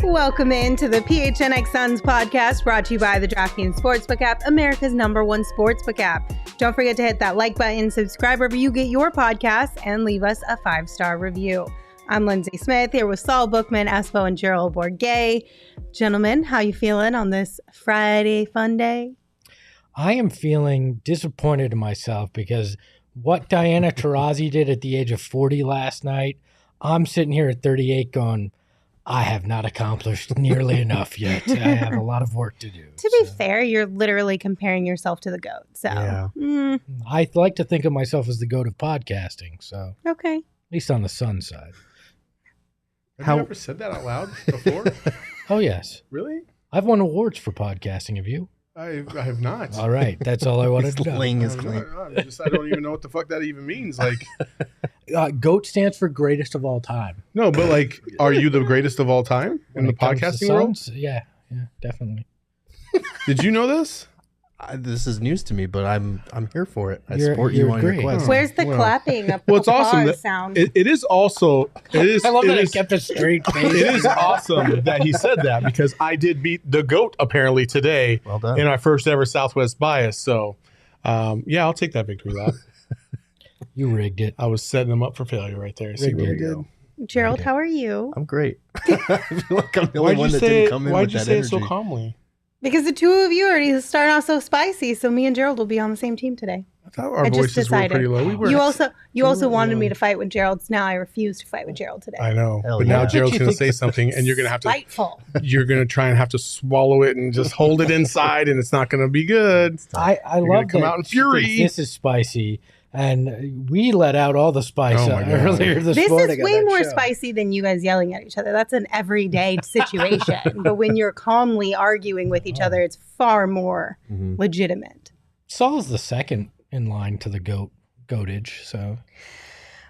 Welcome into the PHNX Suns podcast, brought to you by the DraftKings Sportsbook app, America's #1 sportsbook app. Don't forget to hit that like button, subscribe wherever you get your podcasts, and leave us a 5-star review. I'm Lindsey Smith here with Saul Bookman, Espo, and Gerald Bourget. Gentlemen, how you feeling on this Friday fun day? I am feeling disappointed in myself because what Diana Taurasi did at the age of 40 last night, I'm sitting here at 38 going, I have not accomplished nearly enough yet. I have a lot of work to do. To be fair, you're literally comparing yourself to the GOAT. So yeah. I like to think of myself as the GOAT of podcasting. So okay, at least on the Sun side. Have you ever said that out loud before? Oh, yes. Really? I've won awards for podcasting. Have you? I have not. All right. That's all I wanted to know. Laying his claim. I don't even know what the fuck that even means. Like, GOAT stands for greatest of all time. no, but like, are you the greatest of all time in the podcasting world? Yeah, definitely. Did you know this? This is news to me, but I'm here for it. I You're- support you're you on your great. quest. where's the clapping? Well, it's awesome that- sound. It is also. It is. I love it that I is- kept a straight face. It is awesome that he said that because I did beat the GOAT apparently today Well done. in our first ever Southwest bias. So, yeah, I'll take that victory lap. You rigged it. I was setting him up for failure right there. See what we did. Gerald, how are you? I'm great. I feel like I'm the only one that didn't come in Why'd with you that say energy. it so calmly? Because the two of you already starting off so spicy, so me and Gerald will be on the same team today. I thought our I just voices were decided. pretty low. We were. You also wanted low. me to fight with Gerald. So now I refuse to fight with Gerald today. I know, Hell but yeah. now What Gerald's you going to think- say something, and you're going to have to. Spiteful. You're going to try and have to swallow it and just hold it inside, and it's not going to be good. I You're love gonna come that out in she thinks fury. This is spicy, and we let out all the spice Oh my God. earlier this This morning. is on way that more show. spicy than you guys yelling at each other. That's an everyday situation. But when you're calmly arguing with each other, it's far more legitimate. Saul's the second in line to the goatage. So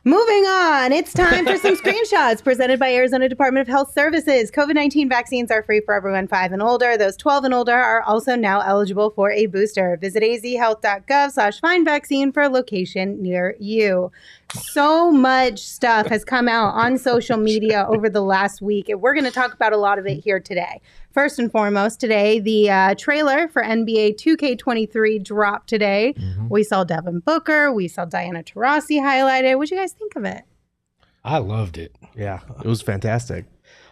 Moving on, it's time for some screenshots presented by Arizona Department of Health Services. COVID-19 vaccines are free for everyone 5 and older. Those 12 and older are also now eligible for a booster. Visit azhealth.gov/find-vaccine for a location near you. So much stuff has come out on social media over the last week, and we're going to talk about a lot of it here today. First and foremost, today, the trailer for NBA 2K23 dropped today. We saw Devin Booker. We saw Diana Taurasi highlighted. What did you guys think of it? I loved it. Yeah, it was fantastic.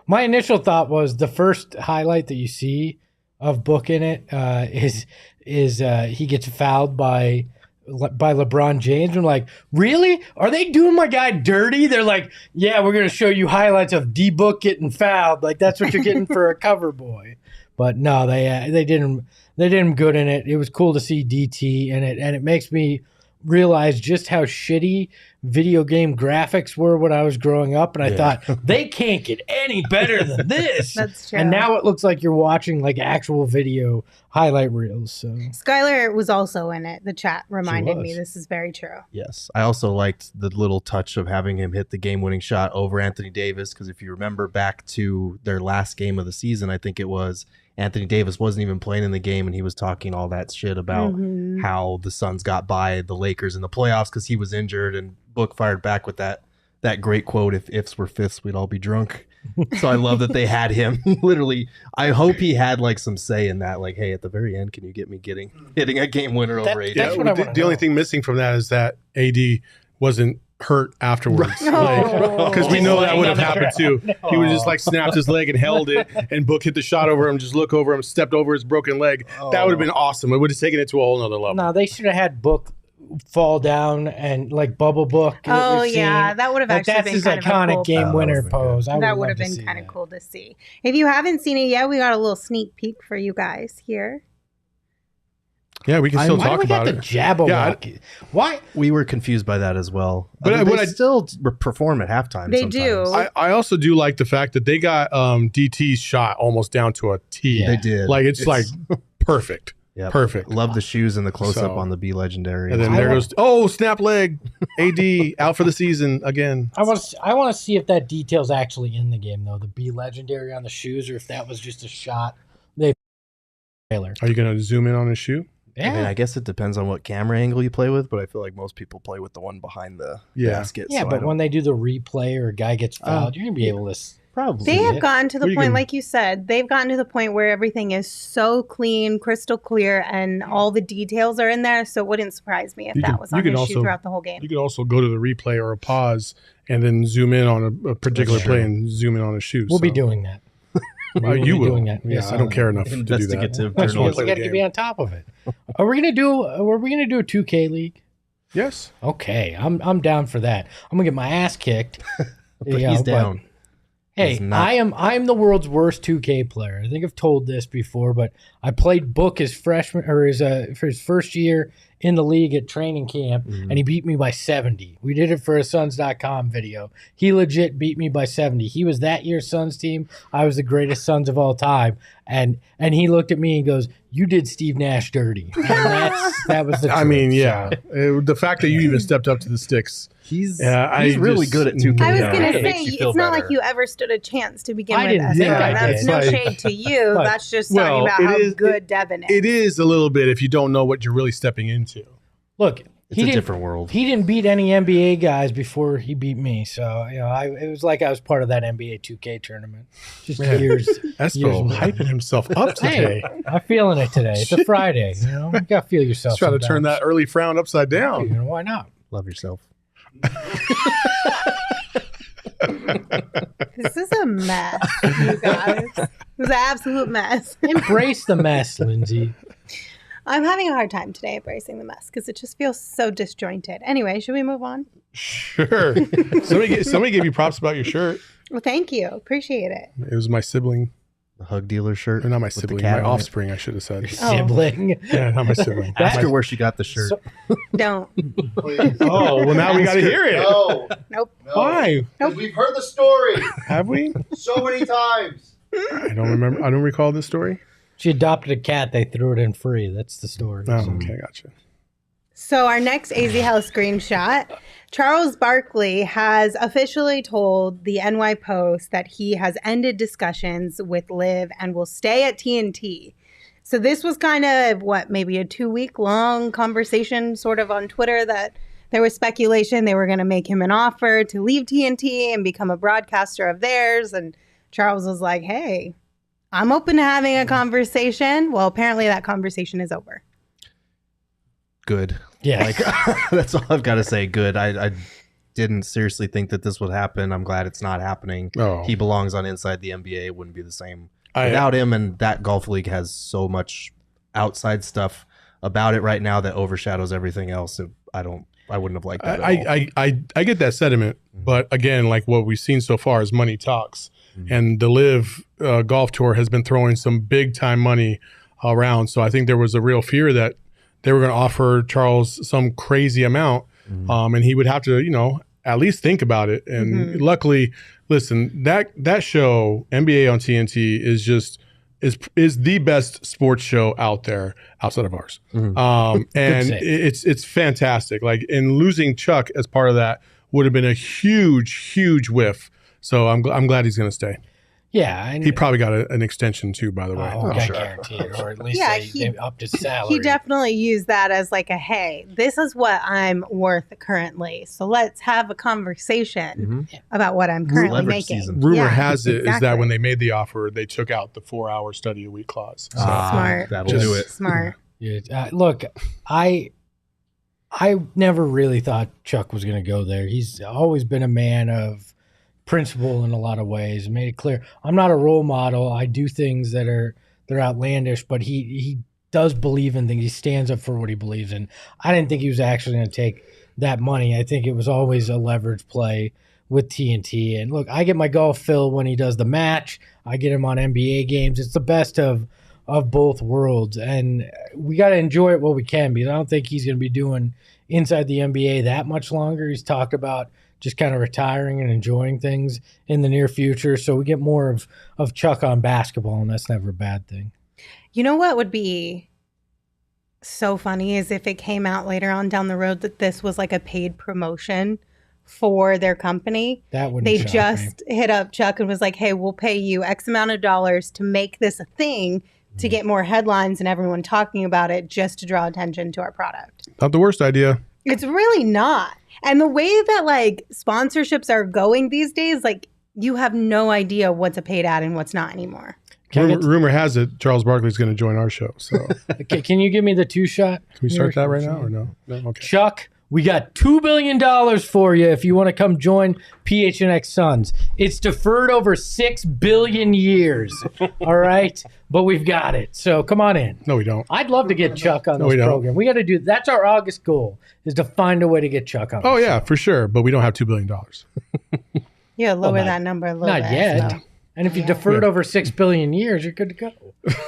My initial thought was the first highlight that you see of Book in it is he gets fouled by LeBron James. I'm like, really? Are they doing my guy dirty? They're like, yeah, we're going to show you highlights of D-Book getting fouled. Like, that's what you're getting for a cover boy. But no, they did him good in it. It was cool to see DT in it, and it makes me realize just how shitty video game graphics were when I was growing up, and I thought they can't get any better than this. That's true. And now it looks like you're watching like actual video highlight reels. So Skylar was also in it. The chat reminded me was. this is very true. Yes. I also liked the little touch of having him hit the game-winning shot over Anthony Davis, because if you remember back to their last game of the season, I think it was, Anthony Davis wasn't even playing in the game, and he was talking all that shit about how the Suns got by the Lakers in the playoffs because he was injured, and Book fired back with that great quote, if ifs were fifths, we'd all be drunk. So I love that they had him. Literally, I hope he had like some say in that, like, hey, at the very end, can you get me hitting a game winner over AD? That's what I the wanna only know. thing missing from that is that AD wasn't hurt afterwards. Oh. Because we know that would have happened too. No. He would just like snapped his leg and held it, and Book hit the shot over him, just look over him, stepped over his broken leg. That would have been awesome. It would have taken it to a whole nother level. no, they should have had Book fall down and like bubble Book. Oh, we've yeah. seen. That would have Like, actually that's been his kind of a iconic cool game winner that would've been pose. I That would love have to been see kind of that. cool to see. If you haven't seen it yet, we got a little sneak peek for you guys here. Yeah, we can still Why do talk we about got it. the Jabberwock? Why? We were confused by that as well. But But what they I- still perform at halftime. They sometimes. do. I also do like the fact that they got DT's shot almost down to a T. Yeah. They did. Like it's like perfect. Yep. Perfect. Love the shoes and the close up So- on the Be Legendary. And then I there want- goes snap leg. AD out for the season again. I want to see if that detail's actually in the game though. The Be Legendary on the shoes, or if that was just a shot they trailer. Are you gonna zoom in on his shoe? Yeah, I mean, I guess it depends on what camera angle you play with, but I feel like most people play with the one behind the Yeah. basket. yeah, so I but don't- when they do the replay or a guy gets fouled, you're gonna be able to. Probably. They have gotten to the Well, you point, can- like you said, they've gotten to the point where everything is so clean, crystal clear, and all the details are in there. So it wouldn't surprise me if You that can- was you on can his also- shoe throughout the whole game. You could also go to the replay or a pause and then zoom in on a particular That's play true. and zoom in on a shoe. We'll be doing that. You be will. doing that. Yeah, Yes, I don't care enough to do that. Investigative I just wanna We play got the to game. be on top of it. Are we gonna do a 2K league? Yes. Okay, I'm down for that. I'm gonna get my ass kicked. But he's down. Hey, He's not- I'm the world's worst 2K player. I think I've told this before, but I played Book his freshman or for his first year in the league at training camp, and he beat me by 70. We did it for a Suns.com video. He legit beat me by 70. He was that year's Suns team. I was the greatest Suns of all time, and he looked at me and goes, "You did Steve Nash dirty." And that was the. I truth. mean, yeah. So, The fact that you even stepped up to the sticks. He's I really just- good at 2K. I was now. going to It makes say, you it's feel not better. like you ever stood a chance to begin I with. didn't Espo. think I That's did. no Like- shade to you. But- That's just Well, talking about how it is- good Devin is. It is a little bit if you don't know what you're really stepping into. look, It's a different world. He didn't beat any NBA guys before he beat me, so it was like I was part of that NBA 2K tournament. Just Man. years. Espo Years- hyping himself up today. Hey, I'm feeling it today. It's a Friday. You gotta feel yourself. He's trying to turn sometimes. that early frown upside down. Why not? Love yourself. This is a mess, you guys. This is an absolute mess. Embrace the mess, Lindsay. I'm having a hard time today embracing the mess because it just feels so disjointed. Anyway, should we move on? Sure. Somebody gave you props about your shirt. Well, thank you. Appreciate it. It was my sibling. The hug dealer shirt. Or not my with the sibling, cat my on it. offspring, I should have said. Oh. Sibling. Yeah, not my sibling. Ask her where she got the shirt. So- Don't. Oh, well, now we got to hear it. No, Nope. no. Why? Because we've heard the story Have we? so many times. I don't remember. I don't recall this story. She adopted a cat. They threw it in free. That's the story. Oh, So- okay, gotcha. So our next AZ Hell screenshot, Charles Barkley has officially told the NY Post that he has ended discussions with Liv and will stay at TNT. So this was kind of maybe a 2-week long conversation sort of on Twitter that there was speculation they were going to make him an offer to leave TNT and become a broadcaster of theirs. And Charles was like, hey, I'm open to having a conversation. Well, apparently that conversation is over. Good. Yeah. Like that's all I've got to say. Good. I didn't seriously think that this would happen. I'm glad it's not happening. Oh. He belongs on Inside the NBA. It wouldn't be the same I- without him. And that golf league has so much outside stuff about it right now that overshadows everything else. I wouldn't have liked that. at all. I get that sentiment, but again, like what we've seen so far is money talks, and the Live Golf Tour has been throwing some big time money around. So I think there was a real fear that they were going to offer Charles some crazy amount, and he would have to, at least think about it. And luckily, listen, that show NBA on TNT is the best sports show out there outside of ours. And save. it's fantastic. Like, and losing Chuck as part of that would have been a huge whiff. So I'm glad he's going to stay. Yeah. And He probably got an extension too, by the way. I guarantee it, or at least Yeah, they upped his salary. He definitely used that as like a, hey, this is what I'm worth currently. So let's have a conversation about what I'm currently Leverage making. season. Rumor Yeah, has it is that exactly. when they made the offer, they took out the 4-hour study a week clause. So Smart. That'll Just- do it. Smart. Yeah, look, I never really thought Chuck was going to go there. He's always been a man of principle in a lot of ways. Made it clear, I'm not a role model. I do things they're outlandish, but he does believe in things. He stands up for what he believes in. I didn't think he was actually going to take that money. I think it was always a leverage play with TNT. And look, I get my golf fill when he does the match. I get him on NBA games. It's the best of both worlds, and we got to enjoy it while we can, because I don't think he's going to be doing inside the NBA that much longer. He's talked about just kind of retiring and enjoying things in the near future, so we get more of Chuck on basketball, and that's never a bad thing. You know what would be so funny is if it came out later on down the road that this was like a paid promotion for their company. That wouldn't They shock me. just hit up Chuck and was like, hey, we'll pay you X amount of dollars to make this a thing, to get more headlines and everyone talking about it, just to draw attention to our product. not the worst idea. It's really not. And the way that like sponsorships are going these days, like you have no idea what's a paid ad and what's not anymore. Rumor has it Charles Barkley's going to join our show. So Okay, can you give me the 2-shot? can we start that right now or no? No. Okay. Chuck, we got $2 billion for you if you want to come join PHNX Suns. It's deferred over 6 billion years. All right? But we've got it. So come on in. No, we don't. I'd love to get Chuck on we this don't. program. We got to do that's our August goal is to find a way to get Chuck on. Oh the yeah, show. for sure. But we don't have $2 billion. Yeah, lower not- that number a little Not bit. yet. So, And if you defer it over 6 billion years, you're good to go.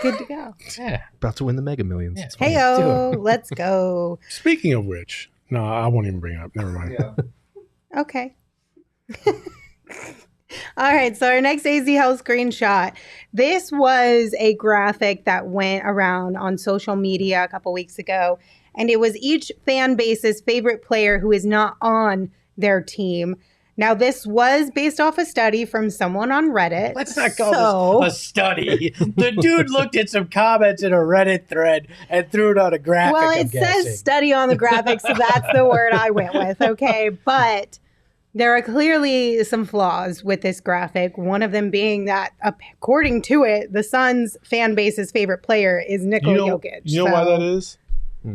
good to go. Yeah. About to win the Mega Millions. Yeah. It's fine. Heyo, let's go. Speaking of which, no, I won't even bring it up. Never mind. Yeah. Okay. All right, so our next AZ Health screenshot. This was a graphic that went around on social media a couple weeks ago, and it was each fan base's favorite player who is not on their team. Now, this was based off a study from someone on Reddit. Let's not call this a study. The dude looked at some comments in a Reddit thread and threw it on a graphic. Well, I'm it guessing. says study on the graphic, so that's the word I went with, okay? But there are clearly some flaws with this graphic, one of them being that, according to it, the Suns fan base's favorite player is Nikola Jokic. You know why that is?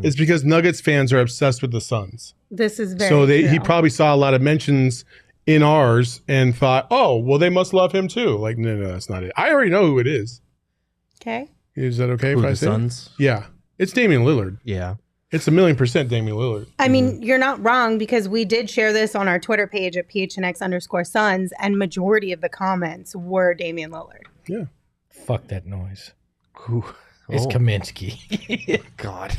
It's because Nuggets fans are obsessed with the Suns. This is very So true. he probably saw a lot of mentions in ours and thought, oh, well, they must love him too. Like, no, that's not it. I already know who it is. Okay. Is that okay Who, if I the say? Suns? Yeah. It's Damian Lillard. Yeah. It's 1,000,000% Damian Lillard. I mean, you're not wrong because we did share this on our Twitter page at PHNX_Suns, and majority of the comments were Damian Lillard. Yeah. Fuck that noise. Ooh. It's Oh, Kaminsky. God.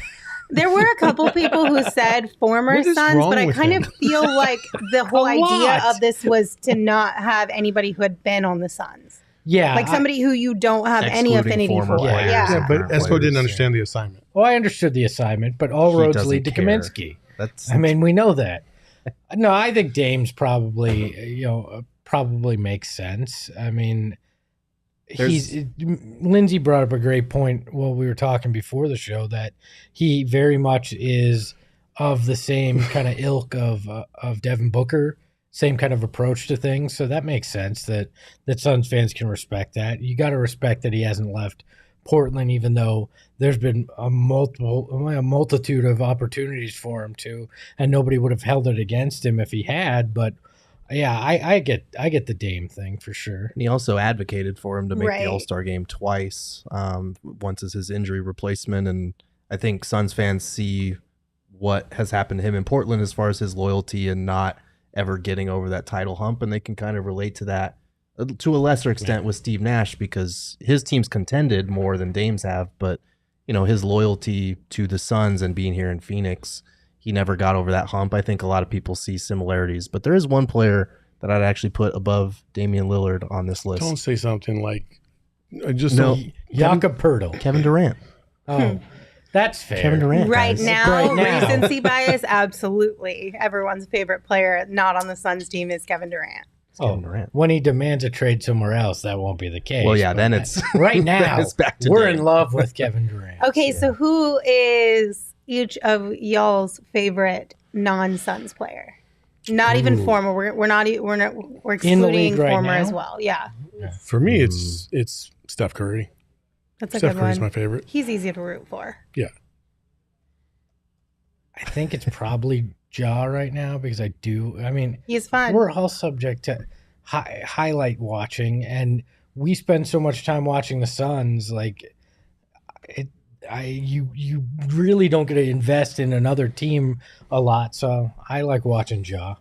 There were a couple people who said former What is Suns, wrong but I with kind him? of feel like the whole A idea lot. of this was to not have anybody who had been on the Suns. Yeah. Like somebody who you don't have any Excluding affinity former for. players. Yeah. Yeah, but Current Espo players, didn't yeah. understand the assignment. Well, I understood the assignment, but all He roads doesn't lead to care. Kaminsky. That's I mean, we know that. No, I think Dame's probably, probably makes sense. I mean, Lindsey brought up a great point while we were talking before the show that he very much is of the same kind of ilk of Devin Booker, same kind of approach to things. So that makes sense that Suns fans can respect that. You got to respect that he hasn't left Portland, even though there's been a multitude of opportunities for him to, and nobody would have held it against him if he had. But yeah, I get the Dame thing for sure. And he also advocated for him to make Right. the All-Star game twice, once as his injury replacement. And I think Suns fans see what has happened to him in Portland as far as his loyalty and not ever getting over that title hump. And they can kind of relate to that to a lesser extent with Steve Nash because his team's contended more than Dame's have. But, his loyalty to the Suns and being here in Phoenix, he never got over that hump. I think a lot of people see similarities. But there is one player that I'd actually put above Damian Lillard on this list. Don't say something like, just No. don't- Jakob Poeltl. Kevin Durant. Oh, that's fair. Kevin Durant. Right guys. now, Right now. recency bias, absolutely. Everyone's favorite player not on the Suns team is Kevin Durant. It's Kevin Durant. When he demands a trade somewhere else, that won't be the case. Well, yeah, But then it's right now. then it's back to we're Dame. in love with Kevin Durant. Okay, so who is each of y'all's favorite non-Suns player? Not even Ooh. former. We're In the league excluding right former now? as well. Yeah, For me, it's Steph Curry. that's a Steph good Curry's one. my favorite. He's easy to root for. Yeah. I think it's probably Ja right now because I mean, He's fun. we're all subject to highlight watching, and we spend so much time watching the Suns. Like, you really don't get to invest in another team a lot. So I like watching Ja.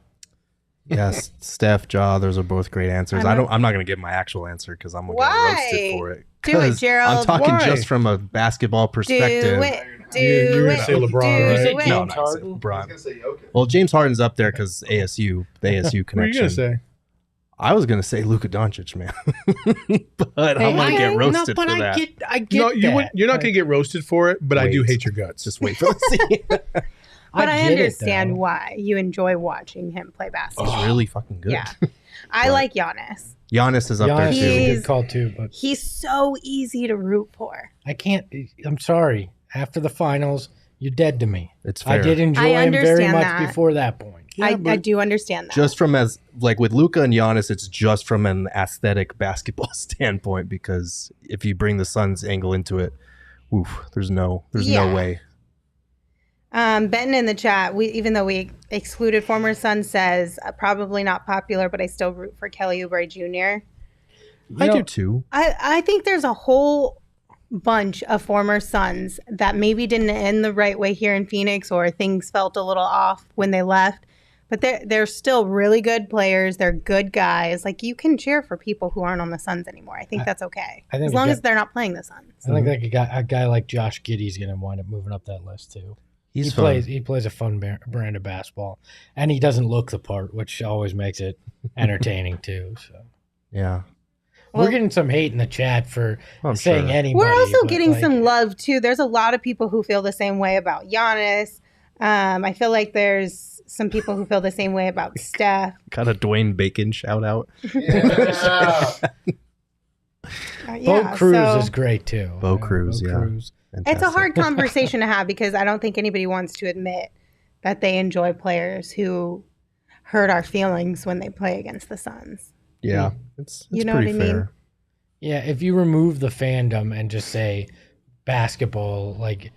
Yes, Steph, Ja, those are both great answers. I'm I'm not going to give my actual answer because I'm going to get Why? roasted for it. Do it, 'Cause Gerald. I'm talking Why? just from a basketball Do perspective. it. Do You're gonna it. say LeBron, do right? Say it. James No, not Harden. I was LeBron. gonna say Jokic. Well, James Harden's up there because the ASU What are you connection. gonna say? I was going to say Luka Doncic, man, but I'm going to get roasted for that. I get No, that. you're not gonna get roasted for it, but I do Wait. hate your guts. Just wait for the scene. But I get it, understand though. why you enjoy watching him play basketball. He's really fucking good. Yeah. I like Giannis. Giannis is up there Giannis is too. a He's- good call too, but He's so easy to root for. I can't. I'm sorry. After the finals, you're dead to me. It's fair. I did enjoy I him very understand much that. before that point. I do understand that. Just from as like with Luka and Giannis, it's just from an aesthetic basketball standpoint, because if you bring the Suns angle into it, there's no way. Benton in the chat, even though we excluded former Suns, says probably not popular, but I still root for Kelly Oubre Jr. I do too. I think there's a whole bunch of former Suns that maybe didn't end the right way here in Phoenix, or things felt a little off when they left, but they're still really good players. They're good guys. Like, you can cheer for people who aren't on the Suns anymore. I think that's okay, as long as they're not playing the Suns. I think like a guy like Josh Giddey's going to wind up moving up that list too. He plays a fun brand of basketball, and he doesn't look the part, which always makes it entertaining too. So yeah, well, we're getting some hate in the chat for saying anybody. We're also getting some love too. There's a lot of people who feel the same way about Giannis. I feel like there's some people who feel the same way about Steph. Got a Dwayne Bacon shout out. Yeah. Bo Cruz is great too. Bo Cruz. It's a hard conversation to have, because I don't think anybody wants to admit that they enjoy players who hurt our feelings when they play against the Suns. Yeah, it's you know pretty what I mean? fair. Yeah, if you remove the fandom and just say basketball, like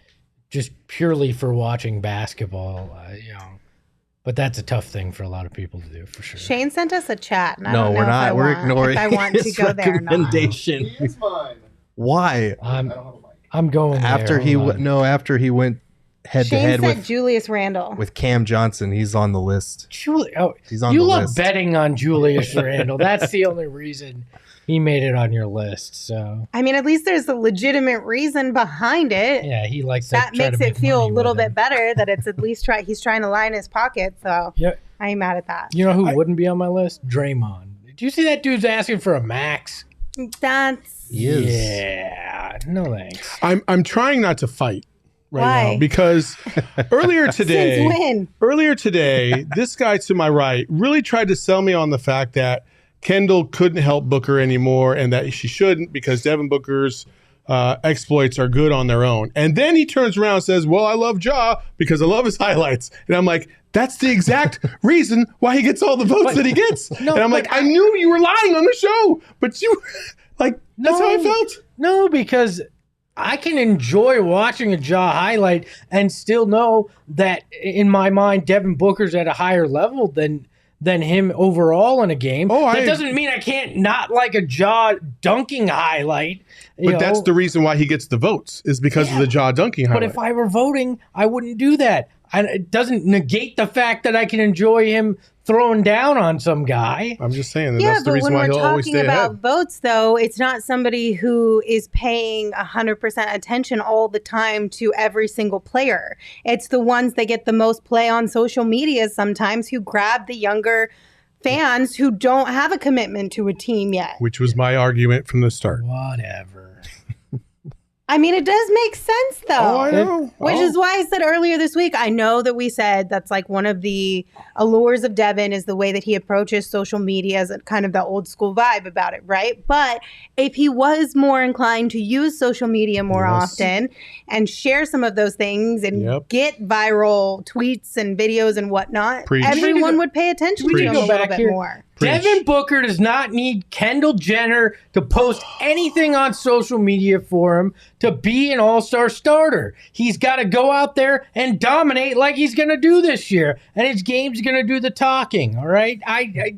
just purely for watching basketball, but that's a tough thing for a lot of people to do, for sure. Shane sent us a chat, and I No, don't know we're not. We're ignoring if I want to his go there or not. recommendation. He is mine. Why? I don't have a mic. I'm going After there. he went head to Shane head said with Julius Randle. Cam Johnson. He's on the list. He's on you the love list. betting on Julius Randle. That's the only reason he made it on your list. So I mean, at least there's a legitimate reason behind it. yeah, he likes That makes it feel a little bit better that it's at least he's trying to line his pocket. So Yeah. I ain't mad at that. You know who wouldn't be on my list? Draymond. Did you see that dude's asking for a max? That's He is. Yeah, no thanks. I'm trying not to fight right Why? now, because earlier today, Since when? this guy to my right really tried to sell me on the fact that Kendall couldn't help Booker anymore and that she shouldn't, because Devin Booker's exploits are good on their own. And then he turns around and says, well, I love Ja because I love his highlights. And I'm like, that's the exact reason why he gets all the votes that he gets. And I'm like, I knew you were lying on the show, but you that's how I felt. No, because I can enjoy watching a Ja highlight and still know that in my mind, Devin Booker's at a higher level than him overall in a game. That doesn't mean I can't not like a Ja dunking highlight. But that's the reason why he gets the votes, is because of the Ja dunking highlight. But if I were voting, I wouldn't do that. It doesn't negate the fact that I can enjoy him throwing down on some guy. I'm just saying that's the reason why he'll always stay when we're talking ahead. about votes, though, it's not somebody who is paying 100% attention all the time to every single player. It's the ones that get the most play on social media sometimes, who grab the younger fans who don't have a commitment to a team yet. Which was my argument from the start. Whatever. I mean, it does make sense, though. Oh, I know. Which is why I said earlier this week, I know that we said that's like one of the allures of Devin is the way that he approaches social media as a kind of the old school vibe about it, right? But if he was more inclined to use social media more often and share some of those things and get viral tweets and videos and whatnot, everyone would pay attention to him a little bit more. Devin Booker does not need Kendall Jenner to post anything on social media for him to be an all-star starter. He's got to go out there and dominate like he's going to do this year, and his game's going to do the talking, all right?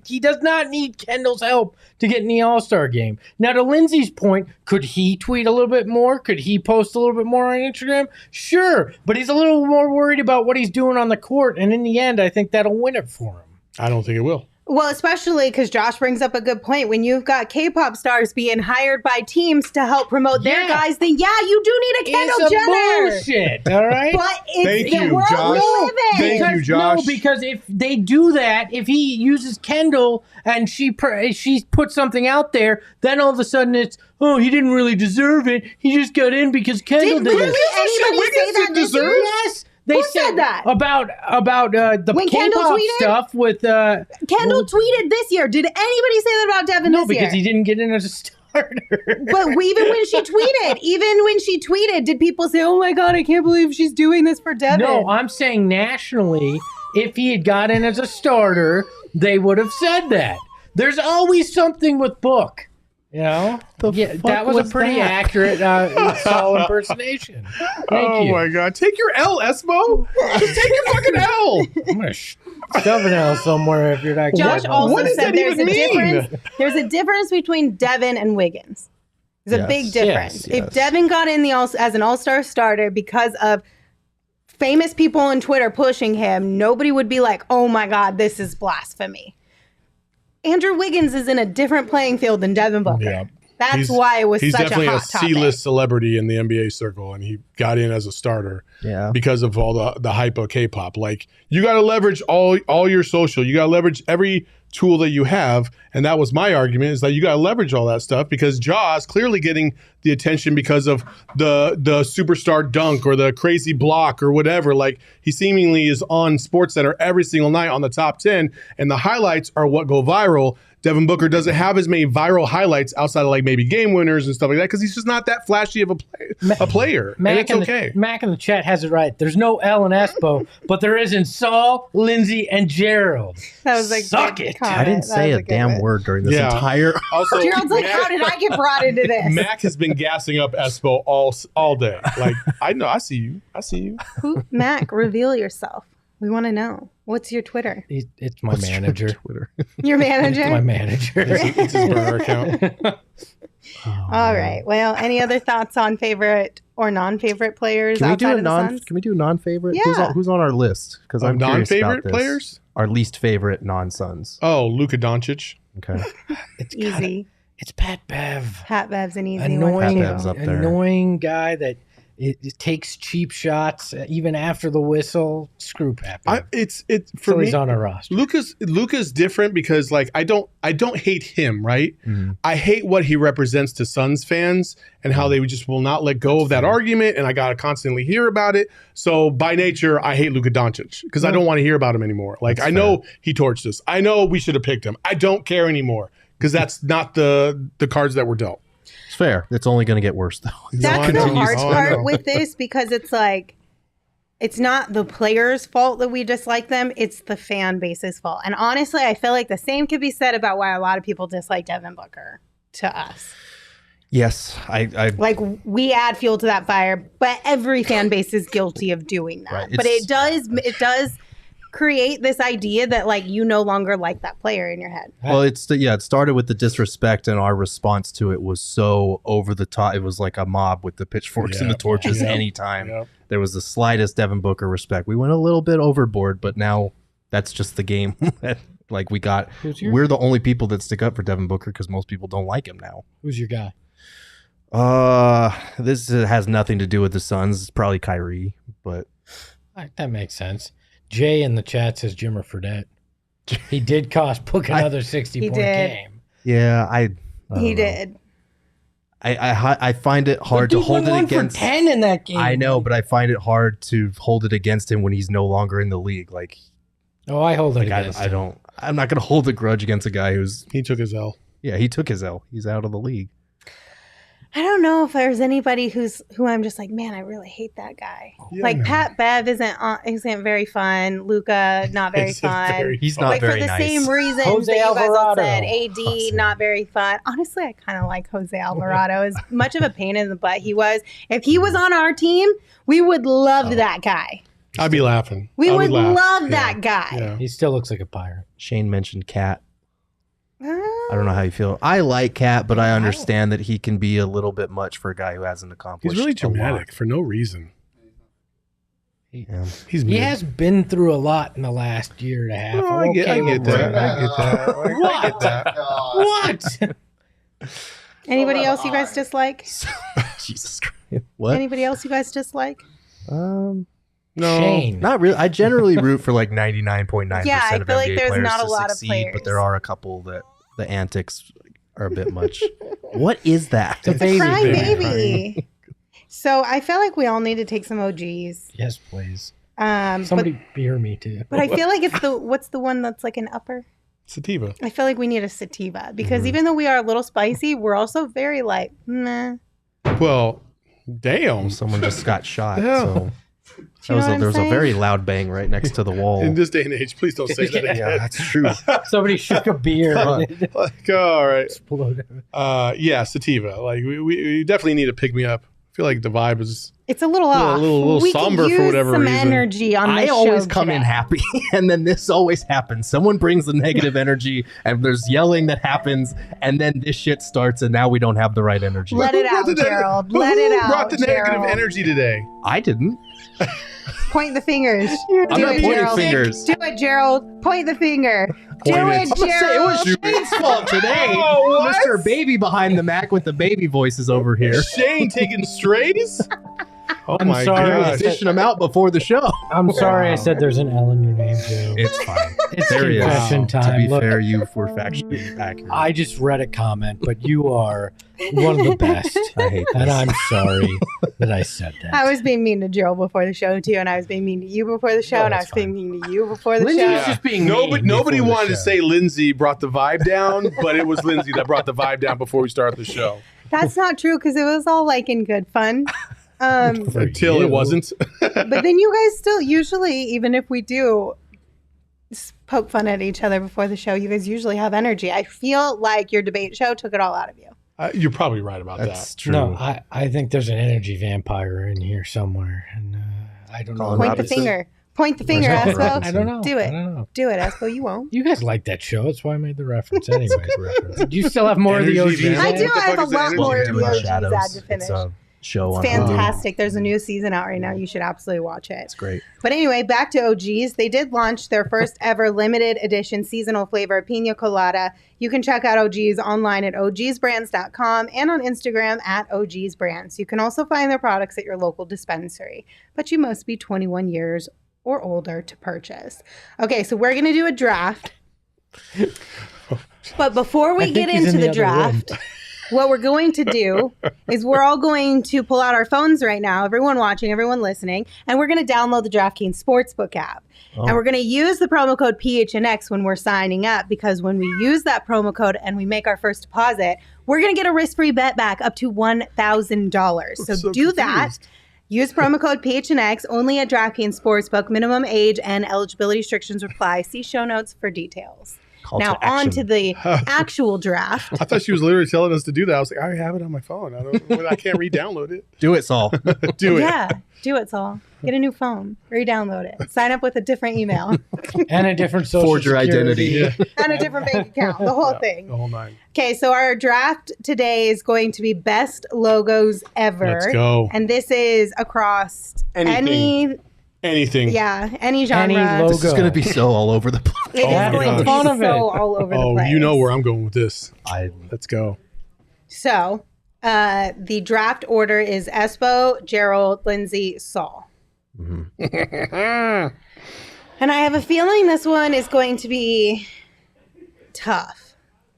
He does not need Kendall's help to get in the all-star game. Now, to Lindsey's point, could he tweet a little bit more? Could he post a little bit more on Instagram? Sure, but he's a little more worried about what he's doing on the court, and in the end, I think that'll win it for him. I don't think it will. Well, especially because Josh brings up a good point. When you've got K-pop stars being hired by teams to help promote their guys, then you do need a Kendall Jenner. Bullshit, all right? But it's the world we live in. Thank you, Josh. No, because if they do that, if he uses Kendall and she put something out there, then all of a sudden it's, oh, he didn't really deserve it. He just got in because Kendall did Really it. anybody say that this year? Yes. They Who said that? About the When Kendall K-pop tweeted? stuff with Kendall tweeted this year. Did anybody say that about Devin no, this year? because he didn't get in as a starter. But even when she tweeted, did people say, "Oh my God, I can't believe she's doing this for Devin"? No, I'm saying nationally, if he had got in as a starter, they would have said that. There's always something with Book. You know? That was a pretty accurate Saul impersonation. Thank you. My God. Take your L, Espo. Just take your fucking L. I'm going to shove an L somewhere if you're not Josh careful. also What does said that even mean? there's a difference between Devin and Wiggins. There's a big difference. yes. If Devin got in as an all-star starter because of famous people on Twitter pushing him, nobody would be like, oh my God, this is blasphemy. Andrew Wiggins is in a different playing field than Devin Booker. Yeah. That's why it was He's such a definitely hot a topic. C-list celebrity in the NBA circle, and he got in as a starter because of all the hype of K-pop. Like, you got to leverage all your social. You got to leverage every tool that you have, and that was my argument, is that you got to leverage all that stuff because Ja is clearly getting the attention because of the superstar dunk or the crazy block or whatever. Like, he seemingly is on SportsCenter every single night on the top 10, and the highlights are what go viral. Devin Booker doesn't have as many viral highlights outside of like maybe game winners and stuff like that because he's just not that flashy of a player. And it's okay. Mac in the chat has it right. There's no L in Espo, but there is in Saul, Lindsey, and Gerald. That was like Suck it. comment. I didn't That say was a good damn one. word during this entire. Also, Gerald's like, how did I get brought into this? Mac has been gassing up Espo all day. Like, I know, I see you. Mac, reveal yourself. We want to know. What's your Twitter? It's my manager. Twitter. Your manager? My manager. It's his burner account. All right. Well, any other thoughts on favorite or non-favorite players Can we do outside a of the Suns? Can we do a non-favorite? Yeah. Who's on our list? Because I'm curious about non-favorite this. players? Our least favorite non-Suns. Oh, Luka Doncic. Okay. It's Easy. It's Pat Bev. Pat Bev's an easy Annoying, one. Pat Bev's up there. annoying guy that it takes cheap shots even after the whistle. Screw Pat Bev. It's for So me. he's on our roster. Luka's different because like I don't hate him, right? Mhm. I hate what he represents to Suns fans and how they just will not let go of that argument, and I gotta constantly hear about it. So by nature, I hate Luka Doncic because I don't want to hear about him anymore. Like That's I know he torched us. I know we should have picked him. I don't care anymore because that's not the cards that were dealt. It's fair. It's only going to get worse, though. That's I the know. hard Oh, I part know. with this because it's like, it's not the players' fault that we dislike them. It's the fan base's fault. And honestly, I feel like the same could be said about why a lot of people dislike Devin Booker to us. Yes, I Like, we add fuel to that fire, but every fan base is guilty of doing that. Right. But it It's- does create this idea that like you no longer like that player in your head. Well, it started with the disrespect, and our response to it was so over the top. It was like a mob with the pitchforks and the Yep. torches. Yep. Anytime Yep. there was the slightest Devin Booker respect, we went a little bit overboard. But now that's just the game. Like we're the only people that stick up for Devin Booker because most people don't like him now. Who's your guy? This has nothing to do with the Suns. It's probably Kyrie, but All right, that makes sense. Jay in the chat says Jimmer Fredette. He did cost Book another 60-point did. game. yeah, I don't He know. did. I find it hard The to dude hold went it 1 for against. 10 in that game. I know, but I find it hard to hold it against him when he's no longer in the league. Like Oh, I hold it Like against I him. don't. I'm not going to hold a grudge against a guy who's. He took his L. Yeah, he took his L. He's out of the league. I don't know if there's anybody who I'm just like, man, I really hate that guy. Yeah, like no. Pat Bev isn't very fun. Luca not very Isn't fun. very He's fun. not like for very the nice. same reasons Jose that you guys all Alvarado. said. AD not very fun. Honestly, I kind of like Jose Alvarado. As much of a pain in the butt he was, if he was on our team, we would love that guy. I'd be laughing. We I would laugh. love Yeah. that guy. Yeah. He still looks like a pirate. Shane mentioned Cat. I don't know how you feel. I like Cat, but I understand that he can be a little bit much for a guy who hasn't accomplished. He's really a lot. dramatic for no reason. Yeah. He's He mid. has been through a lot in the last year and a half. Oh, I'm I get with that. that. I get that. I get that. What? Anybody else you guys dislike? Jesus Christ. What? Anybody else you guys dislike? No. Shane. Not really. I generally root for like 99.9% Yeah, I of feel NBA like there's players not a to lot of succeed, players. but there are a couple that the antics are a bit much. What is that? It's a baby. Crying baby. baby. So I feel like we all need to take some OGs. Yes, please. But Somebody beer me too. I feel like it's what's the one that's like an upper? Sativa. I feel like we need a sativa because even though we are a little spicy, we're also very like, meh. Well, damn. Someone just got shot. Yeah. So Do you know what I'm There was a saying? very loud bang right next to the wall. In this day and age, please don't say that again. Yeah, that's true. Somebody shook a beer and it Like, all right. exploded. Yeah, sativa. Like we definitely need to pick me up. I feel like the vibe is. It's a little off. little we somber could for use whatever some reason. energy on I this always show come in today. happy, and then this always happens. Someone brings the negative energy, and there's yelling that happens, and then this shit starts, and now we don't have the right energy. Let it out, Gerald. Let it out, Brought the negative Gerald. energy today. I didn't. Point the fingers. I'm Do not it, pointing Gerald. fingers. Do it, Gerald. Point the finger. Do Point it, it. I'm gonna say it was Gerald. Shane's fault today. Oh, what? Mr. Baby behind the Mac with the baby voices over here. Shane taking strays? Oh I'm my sorry. gosh. Fishing them out before the show. I'm sorry I said there's an L in your name, too. It's fine. It's There he is. confession To time. be Look, fair, you were factually accurate. I just read a comment, but you are one of the best. I hate And this. I'm sorry that I said that. I was being mean to Gerald before the show, too, and I was being mean to you before the show, Oh, and I that's was being mean to you before the Lindsey show. was just being Nobody, mean nobody before the wanted to show. say Lindsey brought the vibe down, but it was Lindsey that brought the vibe down before we started the show. That's not true because it was all like in good fun. For Until you. it wasn't. But then you guys still usually, even if we do poke fun at each other before the show, you guys usually have energy. I feel like your debate show took it all out of you. You're probably right about That's that. true. No, I think there's an energy vampire in here somewhere, and I don't know. Colin Point Robinson. the finger. Point the finger, Colin Espo. Robinson. I don't know. Do it. I don't know. Do it, Espo. You won't. You guys like that show. That's why I made the reference. Anyways, do you still have more of the Energy OGs? van. I What do. the I have fuck a is the lot energy more of van? the OGs Shadows. I had to finish. It's a show on It's Hulu. fantastic. There's a new season out right now. You should absolutely watch it. It's great. But anyway, back to OGs. They did launch their first ever limited edition seasonal flavor pina colada. You can check out OGs online at ogsbrands.com and on Instagram at ogsbrands. You can also find their products at your local dispensary, but you must be 21 years or older to purchase. Okay, so we're going to do a draft. But before we I get think he's into in the the other room. draft, what we're going to do is we're all going to pull out our phones right now, everyone watching, everyone listening, and we're going to download the DraftKings Sportsbook app. Oh. And we're going to use the promo code PHNX when we're signing up, because when we use that promo code and we make our first deposit, we're going to get a risk-free bet back up to $1,000. So do that. Use promo code PHNX only at DraftKings Sportsbook. Minimum age and eligibility restrictions apply. See show notes for details. Call Now to on action. to the actual draft. I thought she was literally telling us to do that. I was like, I have it on my phone. I can't re-download it. Do it, Saul. Do it. Yeah, do it, Saul. Get a new phone. Re-download it. Sign up with a different email And a different social Forge your security. identity. and a different bank account. The whole The thing. whole nine. Okay, so our draft today is going to be best logos ever. Let's go. And this is across Anything. any genre. Any This is going to be so all over the place. It is Oh, going to be fun of so it. all over the Oh, place. you know where I'm going with this. I Let's go. So the draft order is Espo, Gerald, Lindsey, Saul. And I have a feeling this one is going to be tough.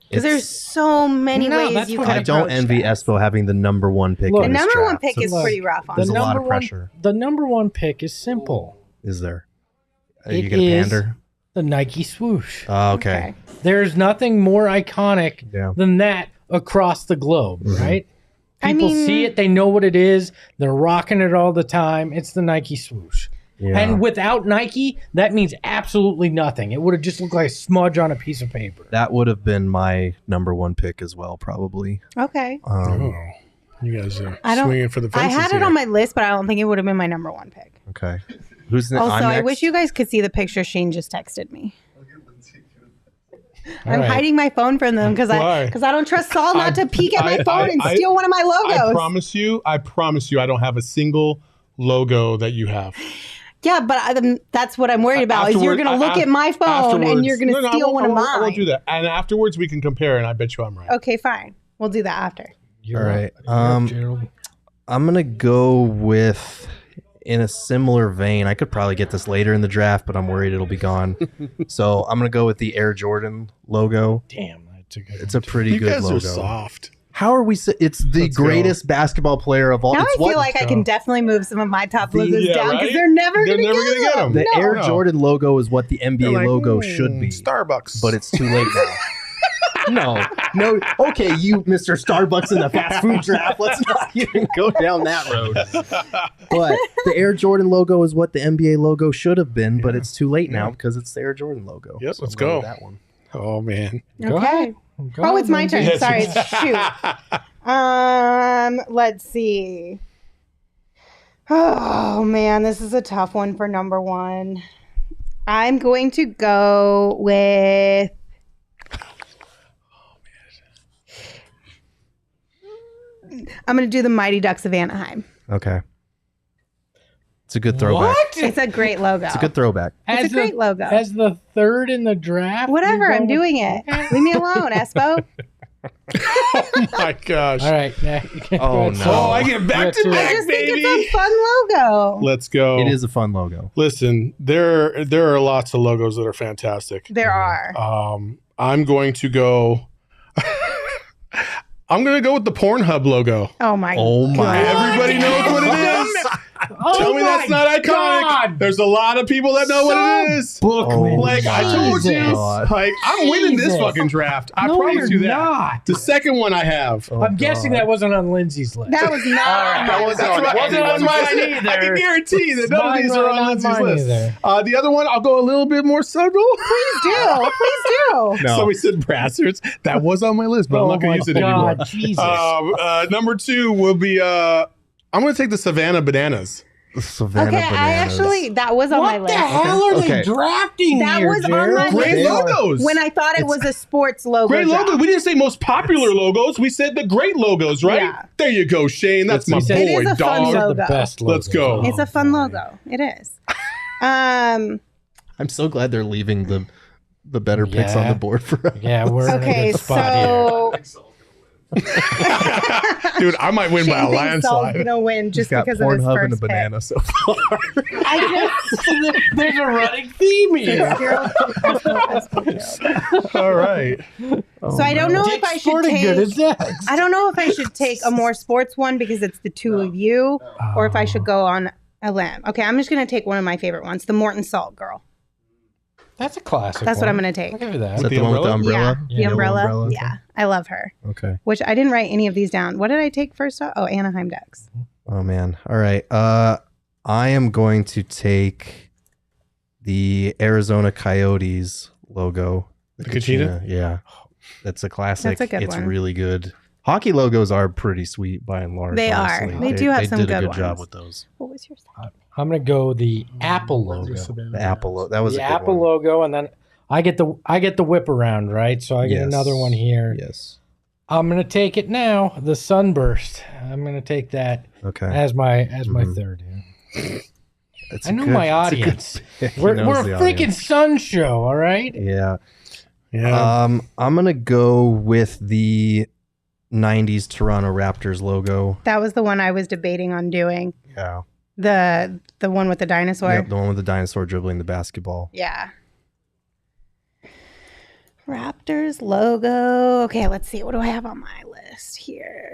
Because there's so many No, ways that's you fine. can I don't approach envy this. Espo having the number one pick. Look, The in this number one draft. pick is Look, pretty rough on There's it. a lot of number pressure. The number one pick is simple. Is there? Are It you going to is pander? the Nike swoosh. Oh, okay. There's nothing more iconic Yeah. than that across the globe, right? I People mean- see it, they know what it is, they're rocking it all the time. It's the Nike swoosh. Yeah. And without Nike, that means absolutely nothing. It would have just looked like a smudge on a piece of paper. That would have been my number one pick as well, probably. Okay. Oh, you guys are I don't- swinging for the I fences had it here. on my list, but I don't think it would have been my number one pick. Okay. Who's the, Also, I'm I next? wish you guys could see the picture Shane just texted me. I'm right. hiding my phone from them because Why? I don't trust Saul not to peek at my phone and I- steal one of my logos. I promise you, I don't have a single logo that you have. Yeah, but that's what I'm worried about. Is you're Afterward- going to look a- at my phone and afterwards- you're going to No, I steal won't- one of I won't- mine. I won't do that. And afterwards, we can compare, and I bet you I'm right. Okay, fine. We'll do that after. You're All right. up, Gerald. I'm going to go with, in a similar vein, I could probably get this later in the draft, but I'm worried it'll be gone. So I'm going to go with the Air Jordan logo. Damn, that's a good It's a pretty You good guys logo. are soft. How are we? It's the Let's go. greatest basketball player of all. Now It's I feel what- like I can definitely move some of my top logos Yeah, down because right? they're never They're going to never gonna get them. the No. Air No. Jordan logo is what the NBA They're like, logo should be, Starbucks. but it's too late now. No. Okay, you, Mr. Starbucks in the fast food draft. Let's not even go down that road. But the Air Jordan logo is what the NBA logo should have been, but it's too late now because it's the Air Jordan logo. Yep, So let's I'm going go. with that one. Oh man. Go Okay. ahead. Go Oh, it's my ahead, turn. Lindsay. Sorry. Shoot. Let's see. Oh man, this is a tough one for number one. I'm going to go with. I'm going to do the Mighty Ducks of Anaheim. Okay. It's a good throwback. What? It's a great logo. It's a good throwback. It's a great logo. As the third in the draft. Whatever, you're I'm going doing it. Leave me alone, Espo. Oh my gosh. All right. Now you can Oh, go ahead, no. Saul. Oh, I get back to Let's do it. I back, just think baby. it's a fun logo. Let's go. It is a fun logo. Listen, there are lots of logos that are fantastic. There are. I'm going to go. I'm going to go with the Pornhub logo. Oh my. Oh my. Everybody knows what it is. Oh Tell me that's my not iconic. God. There's a lot of people that know what it is. Bookman. Like I told you, Jesus. like I'm winning this Jesus. fucking draft. I No, promise you're you that. not. The second one I have. Oh, I'm guessing God. that wasn't on Lindsay's list. That was not. That on wasn't my on- list. wasn't on mine I either. can guarantee that none of Mine these right, are on not Lindsay's mine list. either. The other one, I'll go a little bit more subtle. Please do. Please do. No. Somebody said brassers. That was on my list, but I'm not going to use it anymore. God, Jesus. Number two will be. I'm going to take the Savannah Bananas. Savannah Okay, Bananas. that was on my What the list. hell are Okay. they drafting That here, was on Gerald? my Great list. logos. When I thought it was a sports logo. Great draft. logo. We didn't say most popular logos. We said the great logos, right? Yeah. There you go, Shane. That's my It boy, is a fun dog. logo. The best Let's logo. go. It's a fun logo. It is. I'm so glad they're leaving the better picks on Yeah. the board for us. Yeah, we're in a Okay, good spot here. so Dude, I might win by a Shane thinks Saul's landslide. gonna win just He's got because of his Pornhub first and a pick. banana so far. There's a running theme here. All right. So I don't know if I should Sporting good take. as that. I don't know if I should take a more sports one because it's the two of you, or if I should go on a limb. Okay, I'm just gonna take one of my favorite ones, the Morton Salt Girl. That's a classic. That's what I'm one. gonna take. I'll give you Is that. that the one with the umbrella? Yeah, the Yeah. umbrella. Yeah, I love her. Okay. Which I didn't write any of these down. What did I take first? Oh, Anaheim Ducks. Oh man. All right. I am going to take the Arizona Coyotes logo. The Kachina? Yeah. That's a classic. That's a good it's one. really good. Hockey logos are pretty sweet by and large. They honestly. are. They do have some did a good good job ones. with those. What was yours? I'm gonna go the Apple logo. The Apple logo. That was The a good Apple one. logo, and then I get the whip around, right? So I get Yes. another one here. Yes. I'm gonna take it now. The Sunburst. I'm gonna take that Okay. as my Mhm. third. Yeah. It's I a know good- my it's a good audience. pick. He We're knows a the freaking audience. Sun show, all right? Yeah. Yeah. I'm gonna go with the '90s Toronto Raptors logo. That was the one I was debating on doing. Yeah. The one with the dinosaur. Yep, the one with the dinosaur dribbling the basketball. Yeah. Raptors logo. Okay, let's see. What do I have on my list here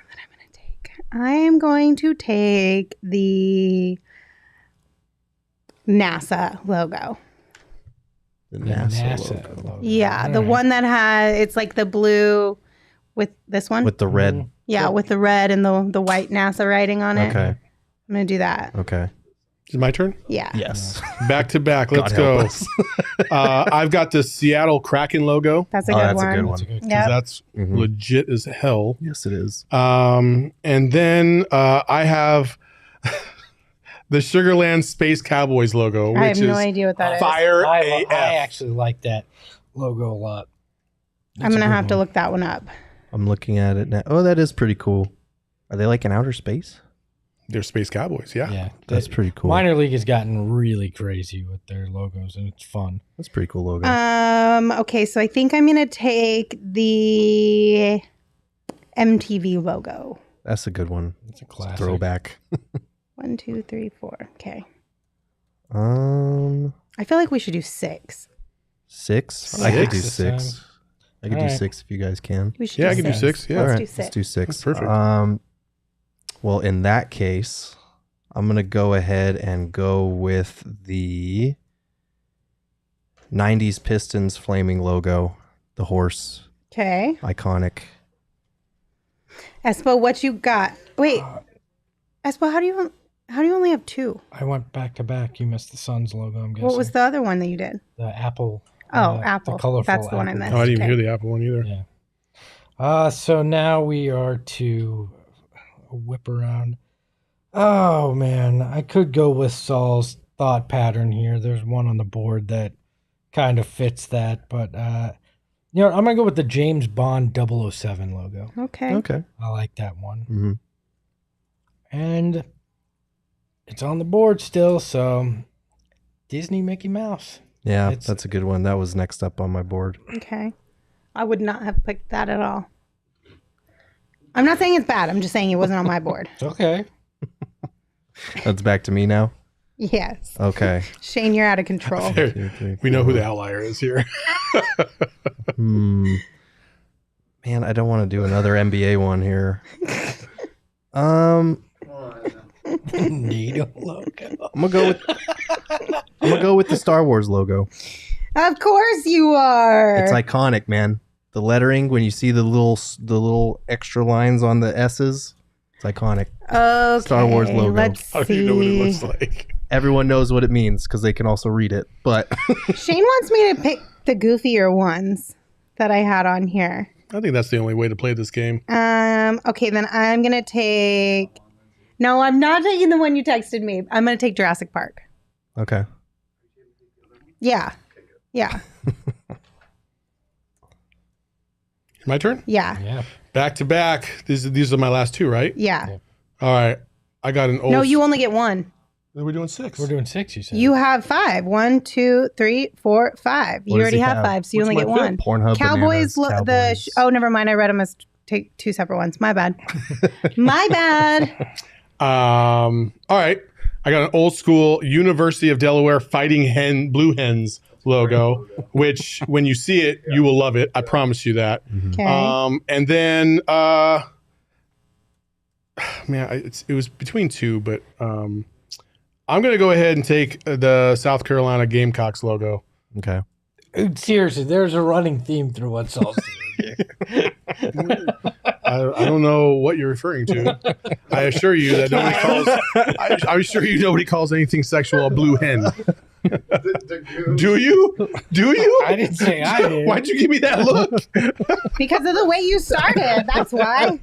that I'm going to take? I am going to take the NASA logo. The The NASA, logo. Yeah, the Alright. one that has, it's like the blue with this one. With the red. Mhm. yeah, with the red and the white NASA writing on it. Okay. I'm going to do that. Okay. Is it my turn? Yeah. Yes. Back to back. Let's God go. help us. I've got the Seattle Kraken logo. That's a Oh, good that's a one. good one. That's a good- 'Cause Yep. That's Mhm. legit as hell. Yes, it is. And then I have the Sugarland Space Cowboys logo, I which have no is idea what that is. fire I AF. actually like that logo a lot. I'm going to have to look that one up. I'm looking at it now. Oh, that is pretty cool. Are they like in outer space? They're Space Cowboys, yeah. Yeah, That's pretty cool. Minor League has gotten really crazy with their logos, and it's fun. That's a pretty cool logo. Okay, so I think I'm gonna take the MTV logo. That's a good one. It's a classic. Throwback. 1, 2, 3, 4. Okay. I I feel like we should do 6. 6. I could do Six this 6. I could do Alright. 6 if you guys can. We should Yeah, I do can do 6. 6. Yeah. All Let's right, do 6. let's do 6. That's perfect. Well, in that case, I'm going to go ahead and go with the 90s Pistons flaming logo, the horse Okay. Iconic. Espo, what you got? Wait. Espo, how do you only have 2? I went back to back. You missed the Suns logo, I'm guessing. What was the other one that you did? The apple. Oh, Apple. The colorful That's the one I apple. missed. Oh, I didn't even Okay. hear the Apple one either. Yeah. So now we are to whip around. Oh, man. I could go with Saul's thought pattern here. There's one on the board that kind of fits that. But, I'm going to go with the James Bond 007 logo. Okay. Okay. I like that one. Mm-hmm. And it's on the board still, so Disney Mickey Mouse. Yeah, It's- that's a good one. That was next up on my board. Okay. I would not have picked that at all. I'm not saying it's bad. I'm just saying it wasn't on my board. It's okay. That's back to me now. Yes. Okay. Shane, you're out of control. There- 2, 3, we know who 4. the outlier is here. Man, I don't want to do another NBA one here. NATO logo. I'm gonna go with the Star Wars logo. Of course you are. It's iconic, man. The lettering when you see the little extra lines on the S's, it's iconic. Okay. Star Wars logo. Let's How do see. you know what it looks like? Everyone knows what it means because they can also read it. But Shane wants me to pick the goofier ones that I had on here. I think that's the only way to play this game. Okay, then I'm gonna take. No, I'm not taking the one you texted me. I'm gonna take Jurassic Park. okay, Yeah. Yeah. My turn? Yeah. Yeah. Back to back. These are my last 2, right? Yeah. All right. I got an old. No, you only get one. We're doing 6. We're doing 6, you said. You have 5. 1, 2, 3, 4, 5. You What does already he have have? 5, so you What's only get my one. Pornhub Cowboys. bananas, Cowboys. Oh, never mind. I read them as take 2 separate ones. My bad. My bad. All right. I got an old school University of Delaware Fighting Blue Hens logo, which when you see it, you will love it. I promise you that. Okay. And then, man, it was between 2, but I'm going to go ahead and take the South Carolina Gamecocks logo. Okay. Seriously, there's a running theme through what Saul's doing here. I don't know what you're referring to. I assure you that nobody calls. I assure you nobody calls anything sexual a blue hen. The goose. Do you? Do you? I didn't say I did. Why'd you give me that look? Because of the way you started. That's why.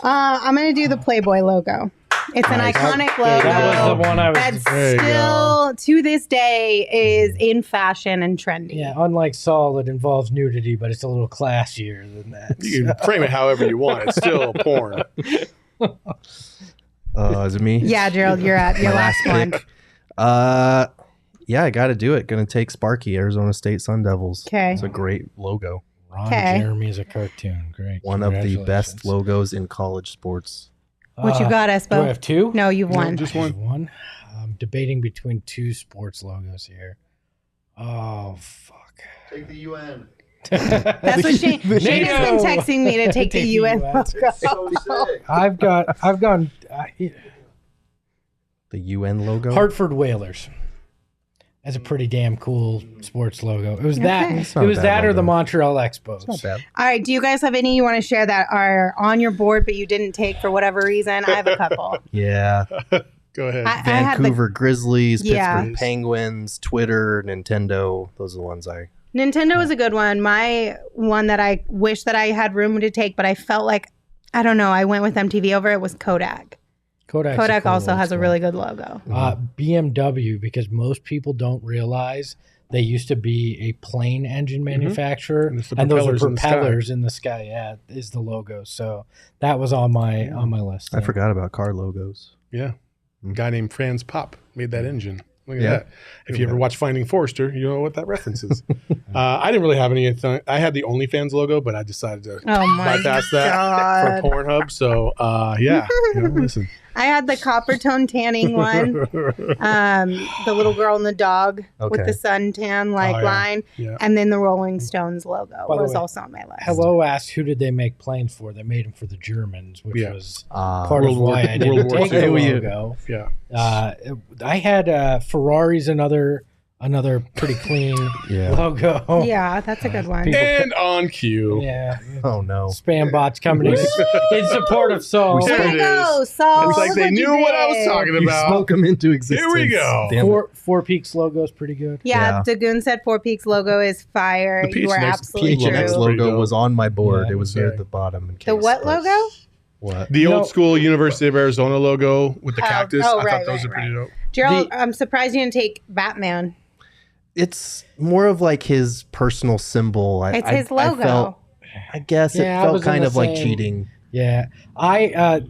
I'm going to do the Playboy logo. It's an Nice. iconic logo. That was the one I was. That There you still, to this day, is in fashion and trendy. Yeah, unlike Saul, it involves nudity, but it's a little classier than that. You can frame it however you want. It's still porn. Is it me? Yeah, Gerald, you're at your My last one. pick. Yeah, I got to do it. Gonna take Sparky, Arizona State Sun Devils. Okay. It's a great logo. Ron Okay. Jeremy is a cartoon. Great. One of the best Congratulations. logos in college sports. What you got, Do I Espo? have 2? No, you've won. Just Just one. one. I'm debating between 2 sports logos here. Oh, fuck. Take the UN. That's what Shane has been NATO. texting me to take the UN logo. So sick. I've gone The UN logo. Hartford Whalers. That's a pretty damn cool sports logo. It was that. Okay. It's not It was a bad that or the logo. Montreal Expos. Not bad. All right. Do you guys have any you want to share that are on your board but you didn't take for whatever reason? I have a couple. Yeah. Go ahead. I had the Vancouver Grizzlies, Yeah. Pittsburgh Penguins, Twitter, Nintendo. Those are the ones I. Nintendo was a good one. My one that I wish that I had room to take, but I felt like, I don't know, I went with MTV over it was Kodak. Kodak's Kodak cool also old has a school. really good logo. BMW, because most people don't realize they used to be a plane engine manufacturer, And it's the and those are propellers in the sky. propellers in the sky. Yeah, is the logo. So that was on my list. I forgot about car logos. Yeah. A guy named Franz Popp made that engine. Look at Yeah. that. If you ever watch Finding Forrester, you know what that reference is. I didn't really have any. I had the OnlyFans logo, but I decided to Oh my bypass that God. for Pornhub. So, yeah. Listen. I had the copper tone tanning one. The little girl and the dog with Okay. the suntan Oh, yeah. line. Yeah. And then the Rolling Stones logo By the was way, also on my list. Hello asked who did they make planes for? They made them for the Germans, which Yeah. was Ah. part World of War- why I didn't World War take II. the Yeah. logo. Yeah. I had Ferraris and other another pretty clean Yeah. logo. Yeah, that's a good one. People- And on cue. Yeah. Oh no. Spam bots coming in support of Saul. We Way There to it go, is. Saul. It's like Look they what you knew what I was did. talking You about. spoke them into existence. Here we go. Damn it. Four Peaks logo's pretty good. Yeah, Yeah. Dagoon said Four Peaks logo is fire. The You are PHNX absolutely PHNX true. logo was on my board. Yeah, it was near okay. the bottom. In The case, what but- logo? What? The No. old school University of Arizona logo with the Oh, cactus. oh, I right, thought those right, are pretty dope. Gerald, I'm surprised you didn't take Batman. It's more of like his personal symbol. It's his logo. I guess Yeah, I it felt was in kind the of like same- cheating. Yeah. I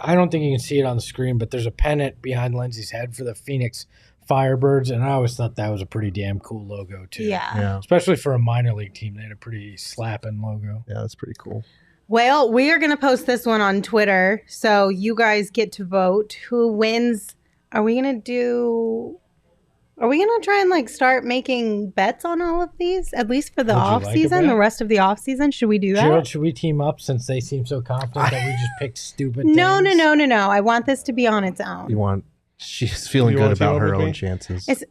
don't think you can see it on the screen, but there's a pennant behind Lindsey's head for the Phoenix Firebirds, and I always thought that was a pretty damn cool logo too. Yeah. Yeah. Especially for a minor league team, they had a pretty slapping logo. Yeah, that's pretty cool. Well, we are going to post this one on Twitter, so you guys get to vote who wins. Are we going to try and like start making bets on all of these, at least for the Would you off like a season, bet? the rest of the off season? Should we do that? Gerald, should we team up since they seem so confident that we just picked stupid No. things? I want this to be on its own. She's feeling You good want to team about up her with own me? chances.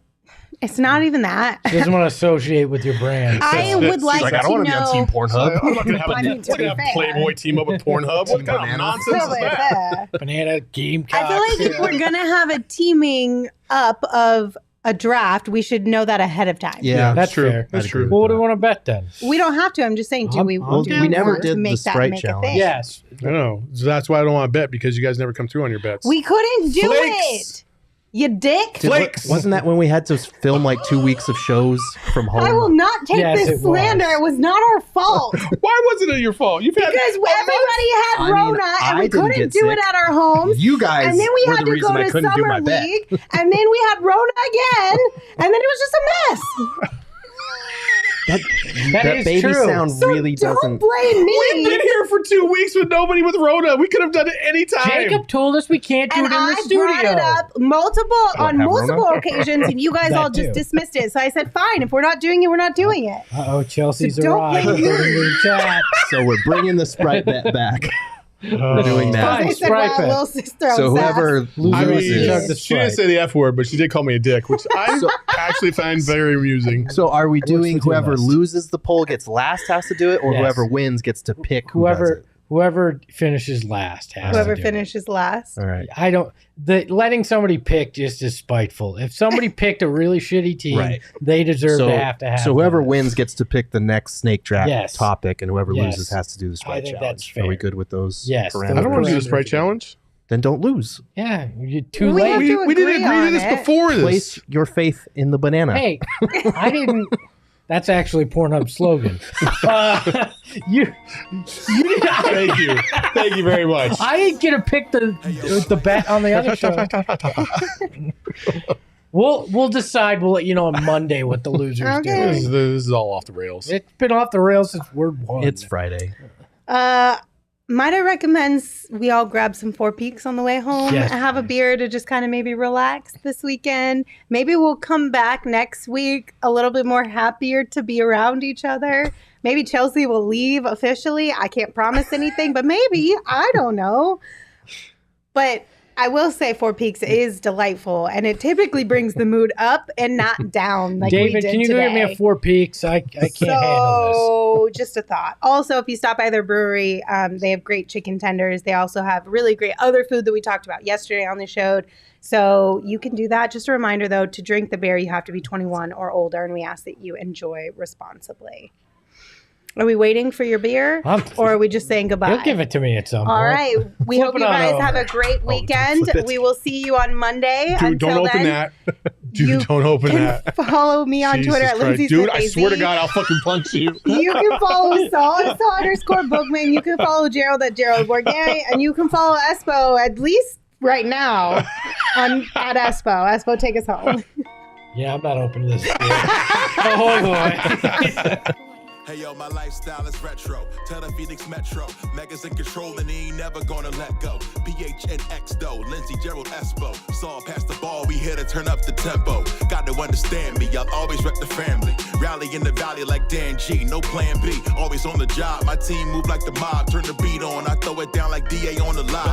It's not even that. She doesn't want to associate with your brand. I would like Like, I don't to want to be on Team know. Pornhub. I'm not going to have, I mean, to be fair. Playboy team up with Pornhub. What kind of Banana. nonsense is that? Banana Gamecock. I feel like if we're going to have a teaming up of a draft, we should know that ahead of time. Yeah, That's true. fair. That's I'd true. agree Well, what with do we that. want to bet then? We don't have to. I'm just saying, do we Well, do we never want did to the make that Sprite make a challenge. thing? Yes. I know. So that's why I don't want to bet, because you guys never come through on your bets. We couldn't do Flakes. it. You dick. Flakes. Wasn't that when we had to film like 2 weeks of shows from home? I will not take Yes, this it was. slander. It was not our fault. Why wasn't it your fault? You've had Because everybody had I mean, Rona and I we didn't couldn't get do it sick. at our homes. You guys And then we were had the to reason go I to couldn't do Summer my bet. League. And then we had Rona again. And then it was just a mess. That That is baby true. sound So really don't doesn't. blame We've been me. here for 2 weeks with nobody with Rona. We could have done it any time. Jacob told us we can't do And it in I the studio. brought it up on have multiple Rona? occasions, and you guys That all just too. dismissed it. So I said, fine, if we're not doing it, we're not doing it. Uh-oh, Chelsea's So don't arrived. blame me. According to the chat. So we're bringing the Sprite bet back. We're doing that. Fine. I said, Sprite wow, bet. little sister. So whoever I mean, loses. Chug the she didn't Sprite. say the F word, but she did call me a dick, which I actually find very amusing. So are we doing the team whoever list? loses the poll gets last has to do it, or Yes. whoever wins gets to pick who does it? Whoever finishes last has Whoever to do it. finishes last. All right. I don't. Letting somebody pick just is spiteful. If somebody picked a really shitty team, Right. they deserve So, to have. so whoever that. wins gets to pick the next snake draft Yes. topic, and whoever Yes. loses has to do the Sprite think challenge. that's Are we fair. good with those? Yes, parameters? those I don't want to do the parameters Sprite are good. challenge. Then don't lose. Yeah, you're too We late. have to We didn't agree agree to on this it. before this. Place your faith in the banana. Hey, I didn't. That's actually Pornhub's slogan. You didn't. Thank you. Thank you very much. I didn't get to pick the bet on the other show. We'll decide. We'll let you know on Monday what the losers Okay. This do. is all off the rails. It's been off the rails since word one. It's Friday. Might I recommend we all grab some Four Peaks on the way home? Yes, Have a please. beer to just kind of maybe relax this weekend. Maybe we'll come back next week a little bit more happier to be around each other. Maybe Chelsea will leave officially. I can't promise anything, but maybe. I don't know. But I will say Four Peaks is delightful, and it typically brings the mood up and not down like we David, did can you go today. get me a Four Peaks? I can't handle So, just a thought. Also, if you stop by their brewery, they have great chicken tenders. They also have really great other food that we talked about yesterday on the show. So you can do that. Just a reminder, though, to drink the beer, you have to be 21 or older, and we ask that you enjoy responsibly. Are we waiting for your beer, or are we just saying this. goodbye? He'll give it to me at some point. All right. We Flip hope it you on guys over. have a great weekend. flip it. We will see you on Monday. Dude, Until don't open then, that. Dude, you don't open can that. follow me on Jesus Twitter at Christ. Lindsey Dude, Smith I swear to AZ. God, I'll fucking punch you. You can follow Saul at Saul_Bookman. You can follow Gerald at Gerald Borgay. And you can follow Espo, at least right now, at Espo. Espo, take us home. Yeah, I'm not open to this. Oh boy. Hey yo, my lifestyle is retro. Tell the Phoenix Metro. Megas in control and he ain't never gonna let go. PHNX though, Lindsey, Gerald, Espo. Saul pass the ball, we here to turn up the tempo. Got to understand me, I'll always rep the family. Rally in the valley like Dan G, no plan B. Always on the job, my team move like the mob. Turn the beat on, I throw it down like DA on the live.